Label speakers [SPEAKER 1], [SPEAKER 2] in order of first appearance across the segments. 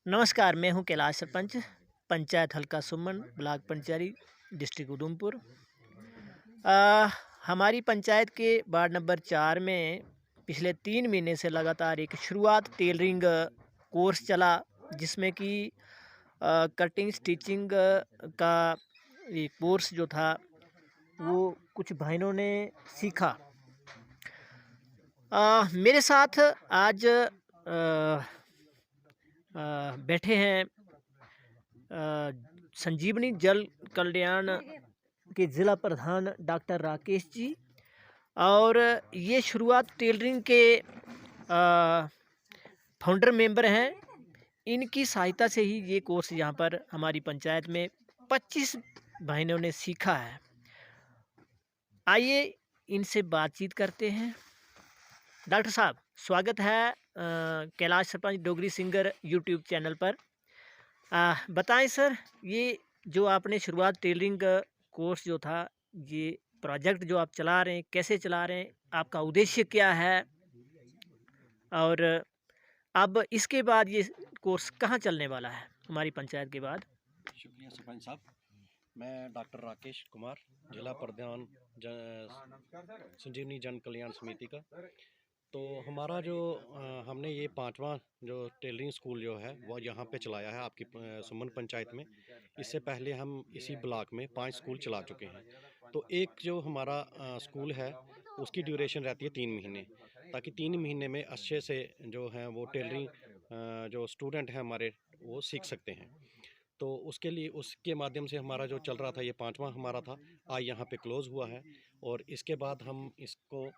[SPEAKER 1] नमस्कार, मैं हूं कैलाश सरपंच, पंचायत हल्का सुमन, ब्लॉक पंचैरी, डिस्ट्रिक्ट उधमपुर। हमारी पंचायत के वार्ड नंबर 4 में पिछले 3 महीने से लगातार एक शुरुआत टेलरिंग कोर्स चला, जिसमें कि कटिंग स्टिचिंग का एक कोर्स जो था वो कुछ भाइयों ने सीखा। मेरे साथ आज बैठे हैं संजीवनी जल कल्याण के ज़िला प्रधान डॉक्टर राकेश जी, और ये शुरुआत टेलरिंग के फाउंडर मेंबर हैं। इनकी सहायता से ही ये कोर्स यहाँ पर हमारी पंचायत में 25 भाइयों ने सीखा है। आइए इनसे बातचीत करते हैं। डॉक्टर साहब, स्वागत है Kailash sarpanch Dogri singer YouTube channel पर। बताएं सर, ये जो आपने शुरुआत टेलरिंग कोर्स जो था, ये प्रोजेक्ट जो आप चला रहे हैं, कैसे चला रहे हैं, आपका उद्देश्य क्या है, और अब इसके बाद ये कोर्स कहाँ चलने वाला है हमारी पंचायत के बाद?
[SPEAKER 2] शुक्रिया सरपंच साहब। मैं डॉक्टर राकेश कुमार, जिला प्रधान संजीवनी जन कल्याण समिति का। तो हमारा जो हमने ये 5वां जो टेलरिंग स्कूल जो है वो यहाँ पे चलाया है आपकी सुमन पंचायत में। इससे पहले हम इसी ब्लॉक में 5 स्कूल चला चुके हैं। तो एक जो हमारा स्कूल है उसकी ड्यूरेशन रहती है 3 महीने, ताकि 3 महीने में अच्छे से जो है वो टेलरिंग जो स्टूडेंट हैं हमारे वो सीख सकते हैं। तो उसके लिए उसके माध्यम से हमारा जो चल रहा था, ये 5वां हमारा था, आज यहाँ पे क्लोज़ हुआ है। और इसके बाद हम इसको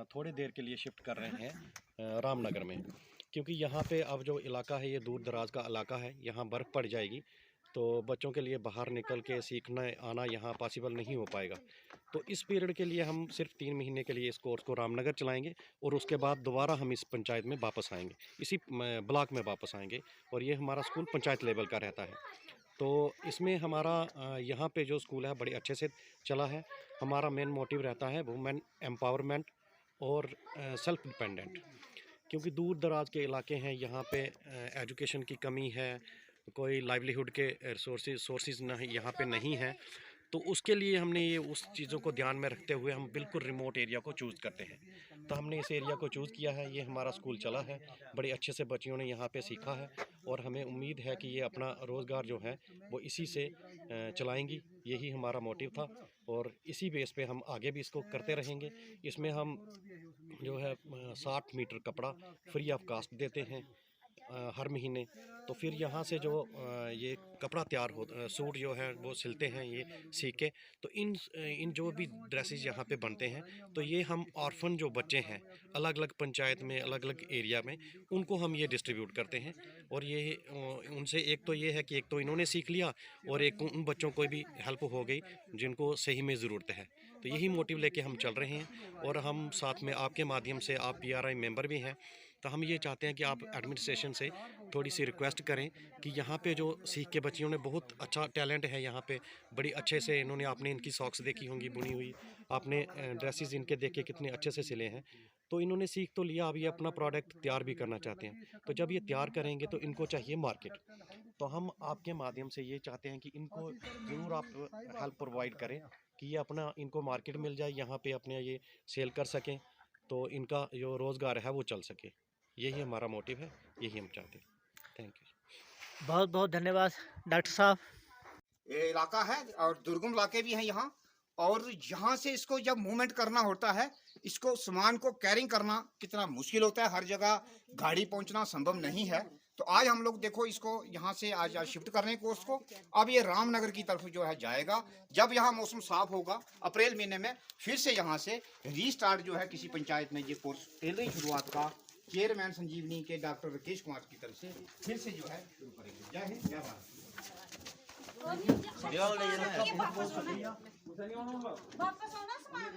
[SPEAKER 2] थोड़ी देर के लिए शिफ्ट कर रहे हैं रामनगर में, क्योंकि यहाँ पे अब जो इलाका है ये दूर दराज का इलाका है, यहाँ बर्फ़ पड़ जाएगी, तो बच्चों के लिए बाहर निकल के सीखना आना यहाँ पॉसिबल नहीं हो पाएगा। तो इस पीरियड के लिए हम सिर्फ 3 महीने के लिए इस कोर्स को रामनगर चलाएंगे, और उसके बाद दोबारा हम इस पंचायत में वापस आएंगे, इसी ब्लॉक में वापस आएंगे, और ये हमारा स्कूल पंचायत लेवल का रहता है। तो इसमें हमारा यहाँ पे जो स्कूल है बड़े अच्छे से चला है। हमारा मेन मोटिव रहता है वुमेन एम्पावरमेंट और सेल्फ डिपेंडेंट, क्योंकि दूर दराज के इलाके हैं, यहाँ पे एजुकेशन की कमी है, कोई लाइवलीहुड के सोर्सेज नहीं यहाँ पे नहीं है। तो उसके लिए हमने ये उस चीज़ों को ध्यान में रखते हुए हम बिल्कुल रिमोट एरिया को चूज़ करते हैं। तो हमने इस एरिया को चूज़ किया है, ये हमारा स्कूल चला है, बड़े अच्छे से बच्चियों ने यहाँ पे सीखा है, और हमें उम्मीद है कि ये अपना रोज़गार जो है वो इसी से चलाएंगी। यही हमारा मोटिव था, और इसी बेस पे हम आगे भी इसको करते रहेंगे। इसमें हम जो है 60 मीटर कपड़ा फ्री ऑफ कास्ट देते हैं हर महीने। तो फिर यहाँ से जो ये कपड़ा तैयार हो सूट जो है वो सिलते हैं ये सीख के। तो इन जो भी ड्रेसेस यहाँ पे बनते हैं, तो ये हम ऑर्फन जो बच्चे हैं अलग अलग पंचायत में, अलग अलग एरिया में, उनको हम ये डिस्ट्रीब्यूट करते हैं। और ये उनसे एक तो ये है कि एक तो इन्होंने सीख लिया, और एक उन बच्चों को भी हेल्प हो गई जिनको सही में ज़रूरत है। तो यही मोटिव लेके हम चल रहे हैं, और हम साथ में आपके माध्यम से, आप PRI मेंबर भी हैं, तो हम ये चाहते हैं कि आप एडमिनिस्ट्रेशन से थोड़ी सी रिक्वेस्ट करें कि यहाँ पे जो सीख के बच्चियों ने बहुत अच्छा टैलेंट है यहाँ पे, बड़ी अच्छे से इन्होंने, आपने इनकी सॉक्स देखी होंगी बुनी हुई, आपने ड्रेसेस इनके देखे कितने अच्छे से सिले हैं। तो इन्होंने सीख तो लिया, अब ये अपना प्रोडक्ट तैयार भी करना चाहते हैं। तो जब ये तैयार करेंगे तो इनको चाहिए मार्केट। तो हम आपके माध्यम से ये चाहते हैं कि इनको ज़रूर आप हेल्प प्रोवाइड करें कि ये अपना, इनको मार्केट मिल जाए, यहाँ पे अपने ये सेल कर सकें, तो इनका जो रोज़गार है वो चल सके। यही हमारा मोटिव है, यही हम चाहते हैं। Thank you.
[SPEAKER 1] बहुत बहुत धन्यवाद डॉक्टर साहब।
[SPEAKER 3] ये इलाका है और दुर्गम इलाके भी हैं यहाँ, और यहाँ से इसको जब मूवमेंट करना होता है, इसको सामान को कैरिंग करना कितना मुश्किल होता है, हर जगह गाड़ी पहुँचना संभव नहीं है। तो आज हम लोग देखो इसको यहाँ से आज शिफ्ट कर रहे हैं कोर्स को। अब ये रामनगर की तरफ जो है जाएगा, जब यहाँ मौसम साफ होगा अप्रैल महीने में, फिर से यहाँ से रीस्टार्ट जो है किसी पंचायत में ये कोर्स टेलरिंग शुरुआत का चेयरमैन संजीवनी के डॉक्टर राकेश कुमार की तरफ से फिर से जो है शुरू करेंगे। जय हिंद, जय भारत।
[SPEAKER 4] वापस आना सामान